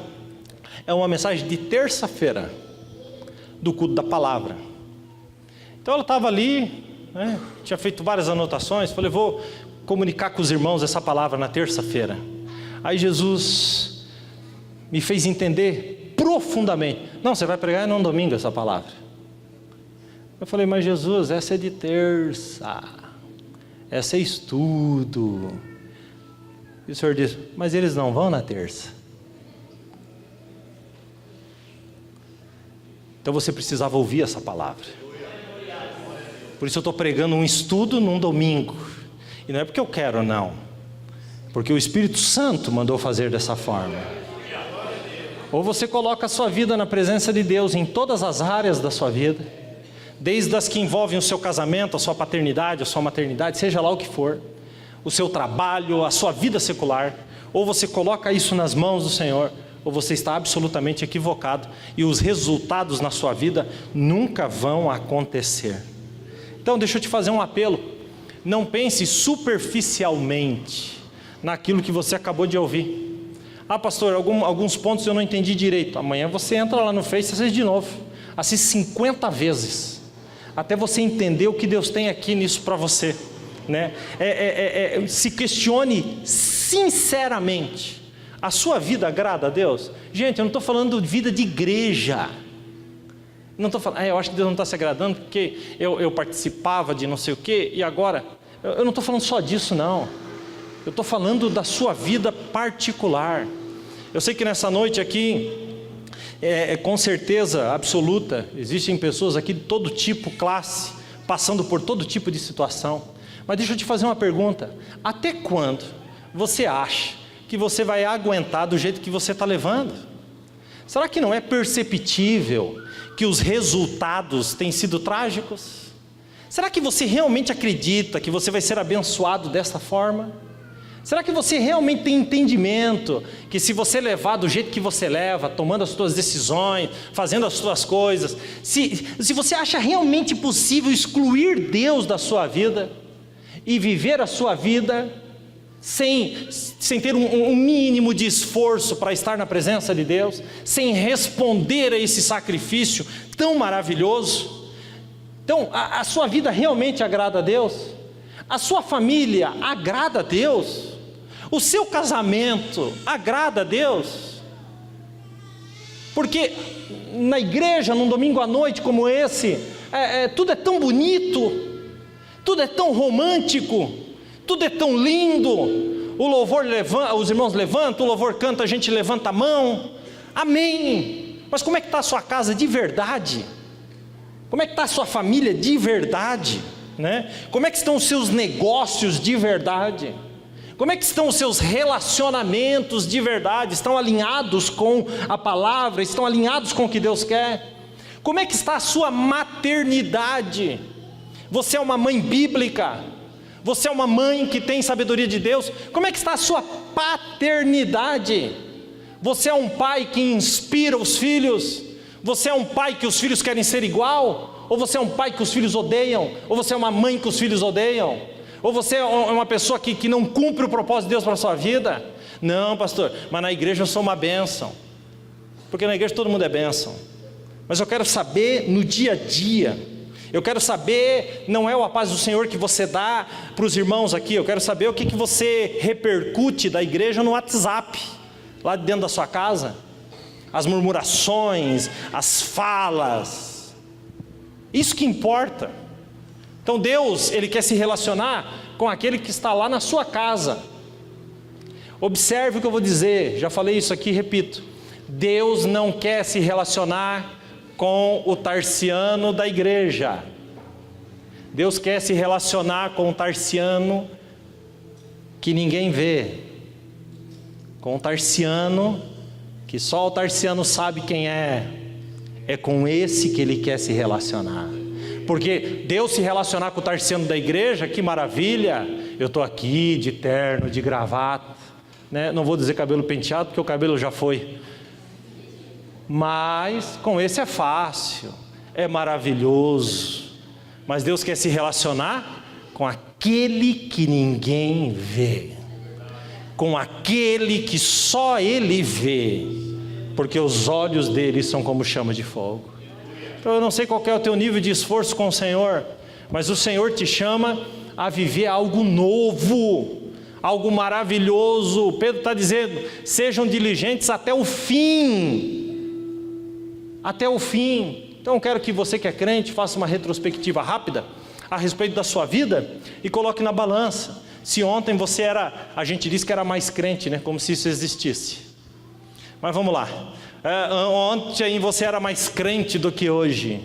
é uma mensagem de terça-feira, do culto da palavra. Então ela estava ali, né, tinha feito várias anotações, falei, vou comunicar com os irmãos essa palavra na terça-feira. Aí Jesus me fez entender profundamente: não, você vai pregar no domingo essa palavra. Eu falei: mas Jesus, essa é de terça, essa é estudo. E o Senhor disse: mas eles não vão na terça. Então você precisava ouvir essa palavra. Por isso eu estou pregando um estudo num domingo. E não é porque eu quero, não, porque o Espírito Santo mandou fazer dessa forma. Ou você coloca a sua vida na presença de Deus em todas as áreas da sua vida, desde as que envolvem o seu casamento, a sua paternidade, a sua maternidade, seja lá o que for, o seu trabalho, a sua vida secular. Ou você coloca isso nas mãos do Senhor, ou você está absolutamente equivocado, e os resultados na sua vida nunca vão acontecer. Então deixa eu te fazer um apelo, não pense superficialmente naquilo que você acabou de ouvir. Ah, pastor, alguns pontos eu não entendi direito. Amanhã você entra lá no Face e assiste de novo, assiste 50 vezes, até você entender o que Deus tem aqui nisso para você, né? Se questione sinceramente, a sua vida agrada a Deus? Gente, eu não estou falando de vida de igreja, não estou falando, eu acho que Deus não está se agradando porque eu participava de não sei o que, e agora, eu não estou falando só disso não, eu estou falando da sua vida particular. Eu sei que nessa noite aqui, com certeza absoluta, existem pessoas aqui de todo tipo, classe, passando por todo tipo de situação, mas deixa eu te fazer uma pergunta, até quando você acha que você vai aguentar do jeito que você está levando? Será que não é perceptível que os resultados têm sido trágicos? Será que você realmente acredita que você vai ser abençoado dessa forma? Será que você realmente tem entendimento que se você levar do jeito que você leva, tomando as suas decisões, fazendo as suas coisas, se você acha realmente possível excluir Deus da sua vida e viver a sua vida sem ter um mínimo de esforço para estar na presença de Deus, sem responder a esse sacrifício tão maravilhoso? Então, a sua vida realmente agrada a Deus? A sua família agrada a Deus? O seu casamento agrada a Deus? Porque na igreja, num domingo à noite como esse, tudo é tão bonito, tudo é tão romântico, tudo é tão lindo, o louvor levanta, os irmãos levantam, o louvor canta, a gente levanta a mão, amém. Mas como é que está a sua casa de verdade? Como é que está a sua família de verdade, né? Como é que estão os seus negócios de verdade? Como é que estão os seus relacionamentos de verdade? Estão alinhados com a palavra? Estão alinhados com o que Deus quer? Como é que está a sua maternidade? Você é uma mãe bíblica? Você é uma mãe que tem sabedoria de Deus? Como é que está a sua paternidade? Você é um pai que inspira os filhos? Você é um pai que os filhos querem ser igual? Ou você é um pai que os filhos odeiam? Ou você é uma mãe que os filhos odeiam? Ou você é uma pessoa que não cumpre o propósito de Deus para a sua vida? Não, pastor, mas na igreja eu sou uma bênção. Porque na igreja todo mundo é bênção. Mas eu quero saber no dia a dia. Eu quero saber, não é a paz do Senhor que você dá para os irmãos aqui. Eu quero saber o que você repercute da igreja no WhatsApp, lá dentro da sua casa. As murmurações, as falas. Isso que importa. Então Deus, Ele quer se relacionar com aquele que está lá na sua casa. Observe o que eu vou dizer, já falei isso aqui, repito. Deus não quer se relacionar com o tarciano da igreja. Deus quer se relacionar com o tarciano que ninguém vê. Com o tarciano que só o tarciano sabe quem é. É com esse que Ele quer se relacionar. Porque Deus se relacionar com o tarciano da igreja, que maravilha, eu estou aqui de terno, de gravata, né? Não vou dizer cabelo penteado, porque o cabelo já foi, mas com esse é fácil, é maravilhoso. Mas Deus quer se relacionar com aquele que ninguém vê, com aquele que só Ele vê, porque os olhos dele são como chama de fogo. Então eu não sei qual é o teu nível de esforço com o Senhor, mas o Senhor te chama a viver algo novo, algo maravilhoso. Pedro está dizendo, sejam diligentes até o fim, até o fim. Então eu quero que você que é crente faça uma retrospectiva rápida a respeito da sua vida e coloque na balança. Se ontem você era, a gente diz que era mais crente, né? Como se isso existisse. Mas vamos lá. Ontem você era mais crente do que hoje.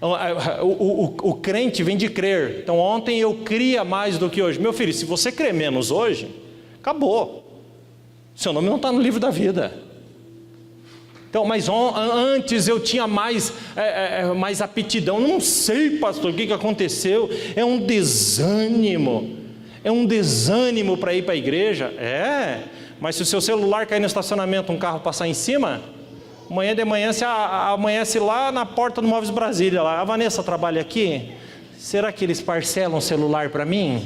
O crente vem de crer. Então ontem eu cria mais do que hoje. Meu filho, se você crê menos hoje, acabou. Seu nome não está no livro da vida. Então, mas antes eu tinha mais aptidão. Não sei, pastor, o que aconteceu? É um desânimo. É um desânimo para ir para a igreja. Mas se o seu celular cair no estacionamento, um carro passar em cima, amanhã de manhã você amanhece lá na porta do Móveis Brasília, lá, a Vanessa trabalha aqui, será que eles parcelam um celular para mim?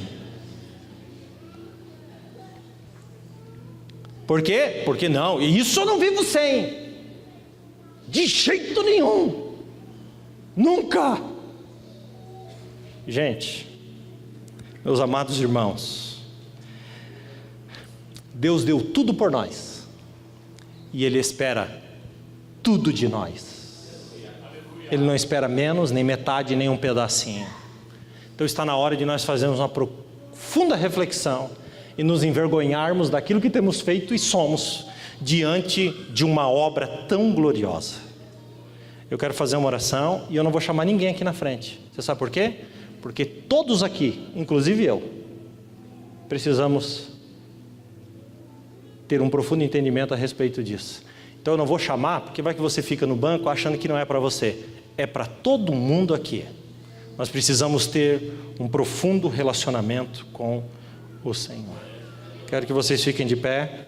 Por quê? Porque não, isso eu não vivo sem, de jeito nenhum, nunca. Gente, meus amados irmãos, Deus deu tudo por nós, e Ele espera tudo de nós. Ele não espera menos, nem metade, nem um pedacinho. Então está na hora de nós fazermos uma profunda reflexão e nos envergonharmos daquilo que temos feito e somos diante de uma obra tão gloriosa. Eu quero fazer uma oração e eu não vou chamar ninguém aqui na frente. Você sabe por quê? Porque todos aqui, inclusive eu, precisamos ter um profundo entendimento a respeito disso. Então eu não vou chamar, porque vai que você fica no banco achando que não é para você. É para todo mundo aqui. Nós precisamos ter um profundo relacionamento com o Senhor. Quero que vocês fiquem de pé.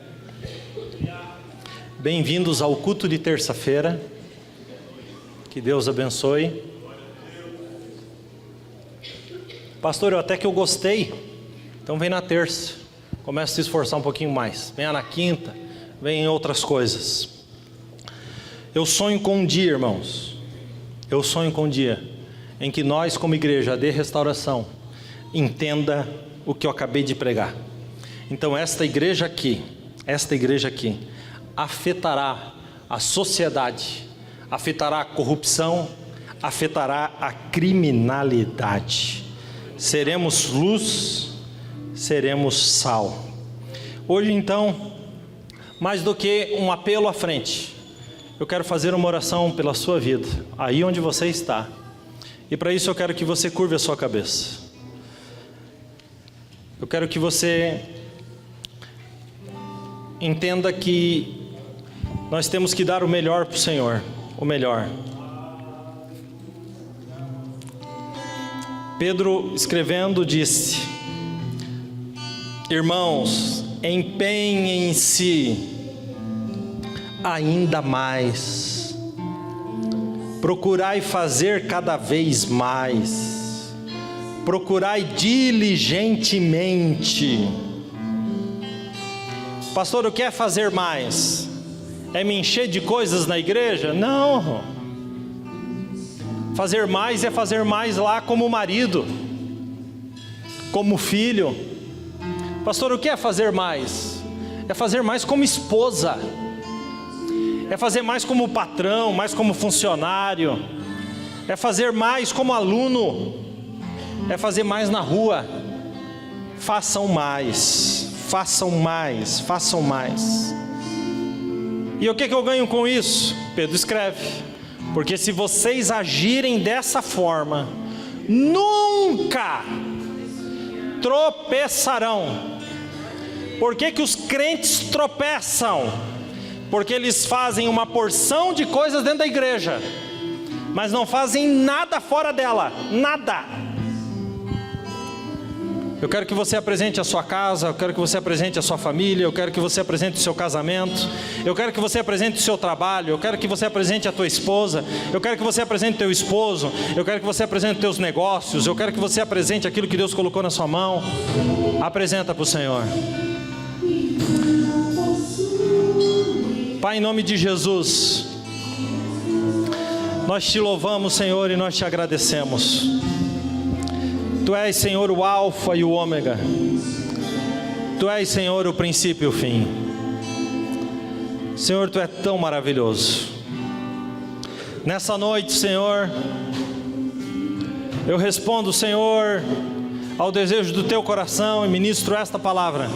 Bem-vindos ao culto de terça-feira. Que Deus abençoe. Pastor, eu até que eu gostei. Então vem na terça. Começa a se esforçar um pouquinho mais. Venha na quinta. Venha em outras coisas. Eu sonho com um dia, irmãos. Eu sonho com um dia em que nós, como igreja de restauração, entenda o que eu acabei de pregar. Então esta igreja aqui afetará a sociedade, afetará a corrupção, afetará a criminalidade. Seremos luz, seremos sal. Hoje então, mais do que um apelo à frente, eu quero fazer uma oração pela sua vida, aí onde você está. E para isso eu quero que você curve a sua cabeça. Eu quero que você entenda que nós temos que dar o melhor para o Senhor, o melhor. Pedro, escrevendo, disse: irmãos, empenhem-se ainda mais, procurai fazer cada vez mais, procurai diligentemente. Pastor, o que é fazer mais? É me encher de coisas na igreja? Não. Fazer mais é fazer mais lá como marido, como filho. Pastor, o que é fazer mais? É fazer mais como esposa, é fazer mais como patrão, mais como funcionário, é fazer mais como aluno, é fazer mais na rua. Façam mais, façam mais, façam mais. E o que eu ganho com isso? Pedro escreve: porque se vocês agirem dessa forma, nunca tropeçarão. Por que os crentes tropeçam? Porque eles fazem uma porção de coisas dentro da igreja, mas não fazem nada fora dela, nada. Eu quero que você apresente a sua casa, eu quero que você apresente a sua família, eu quero que você apresente o seu casamento, eu quero que você apresente o seu trabalho, eu quero que você apresente a tua esposa, eu quero que você apresente o teu esposo, eu quero que você apresente os teus negócios, eu quero que você apresente aquilo que Deus colocou na sua mão. Apresenta para o Senhor. Pai, em nome de Jesus, nós te louvamos, Senhor, e nós te agradecemos. Tu és, Senhor, o alfa e o ômega. Tu és, Senhor, o princípio e o fim. Senhor, Tu é tão maravilhoso. Nessa noite, Senhor, eu respondo, Senhor, ao desejo do Teu coração e ministro esta palavra.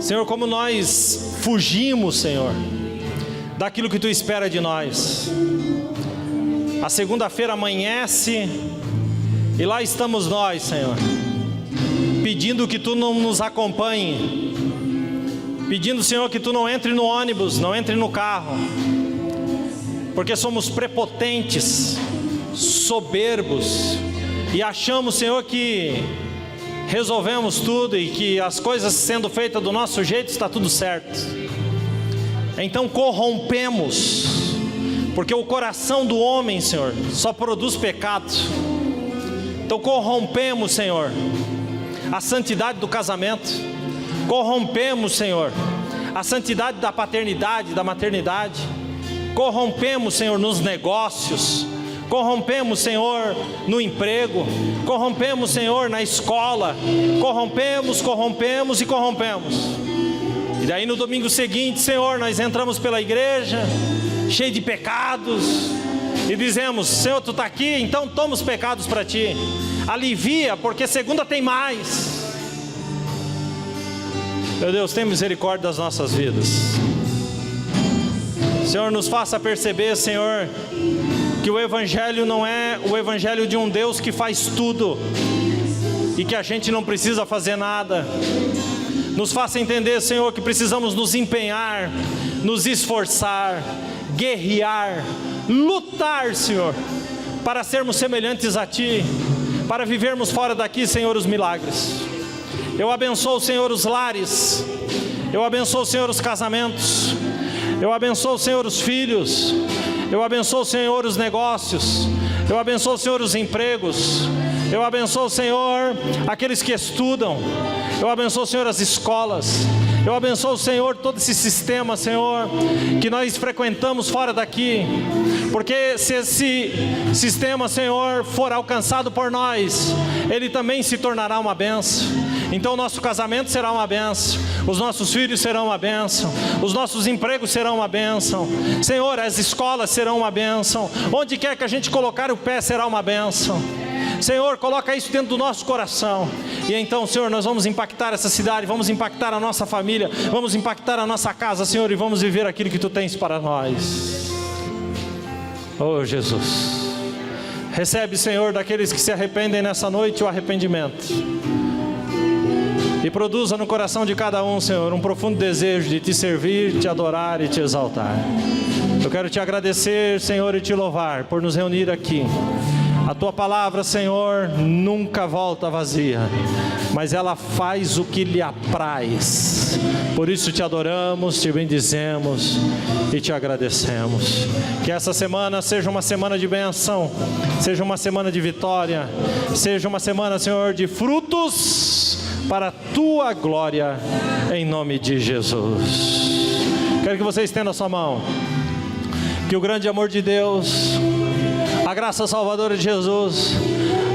Senhor, como nós fugimos, Senhor, daquilo que Tu espera de nós. A segunda-feira amanhece e lá estamos nós, Senhor, pedindo que Tu não nos acompanhe, pedindo, Senhor, que Tu não entre no ônibus, não entre no carro, porque somos prepotentes, soberbos e achamos, Senhor, que resolvemos tudo e que as coisas sendo feitas do nosso jeito está tudo certo. Então corrompemos porque o coração do homem, Senhor, só produz pecado. Então corrompemos, Senhor, a santidade do casamento, corrompemos, Senhor, a santidade da paternidade, da maternidade, corrompemos, Senhor, nos negócios, corrompemos, Senhor, no emprego, corrompemos, Senhor, na escola, corrompemos e corrompemos. E daí no domingo seguinte, Senhor, nós entramos pela igreja, cheio de pecados, e dizemos: Senhor, Tu está aqui, então toma os pecados para Ti, alivia, porque segunda tem mais. Meu Deus, tem misericórdia das nossas vidas. Senhor, nos faça perceber, Senhor, que o Evangelho não é o Evangelho de um Deus que faz tudo e que a gente não precisa fazer nada. Nos faça entender, Senhor, que precisamos nos empenhar, nos esforçar, guerrear, lutar, Senhor, para sermos semelhantes a Ti, para vivermos fora daqui, Senhor, os milagres. Eu abençoo, Senhor, os lares, eu abençoo, Senhor, os casamentos, eu abençoo, Senhor, os filhos, eu abençoo, Senhor, os negócios, eu abençoo, Senhor, os empregos, eu abençoo, Senhor, aqueles que estudam, eu abençoo, Senhor, as escolas, eu abençoo, Senhor, todo esse sistema, Senhor, que nós frequentamos fora daqui, porque se esse sistema, Senhor, for alcançado por nós, ele também se tornará uma bênção. Então o nosso casamento será uma bênção, os nossos filhos serão uma bênção, os nossos empregos serão uma bênção, Senhor, as escolas serão uma bênção, onde quer que a gente colocar o pé será uma bênção. Senhor, coloca isso dentro do nosso coração, e então, Senhor, nós vamos impactar essa cidade, vamos impactar a nossa família, vamos impactar a nossa casa, Senhor, e vamos viver aquilo que Tu tens para nós. Oh Jesus, recebe, Senhor, daqueles que se arrependem nessa noite o arrependimento, e produza no coração de cada um, Senhor, um profundo desejo de Te servir, Te adorar e Te exaltar. Eu quero Te agradecer, Senhor, e Te louvar por nos reunir aqui. A Tua palavra, Senhor, nunca volta vazia, mas ela faz o que lhe apraz. Por isso Te adoramos, Te bendizemos e Te agradecemos. Que essa semana seja uma semana de bênção, seja uma semana de vitória, seja uma semana, Senhor, de frutos para a Tua glória, em nome de Jesus. Quero que você estenda a sua mão. Que o grande amor de Deus, a graça salvadora de Jesus,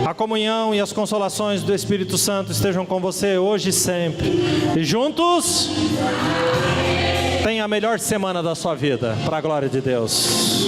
a comunhão e as consolações do Espírito Santo estejam com você hoje e sempre. E juntos, tenha a melhor semana da sua vida, para a glória de Deus.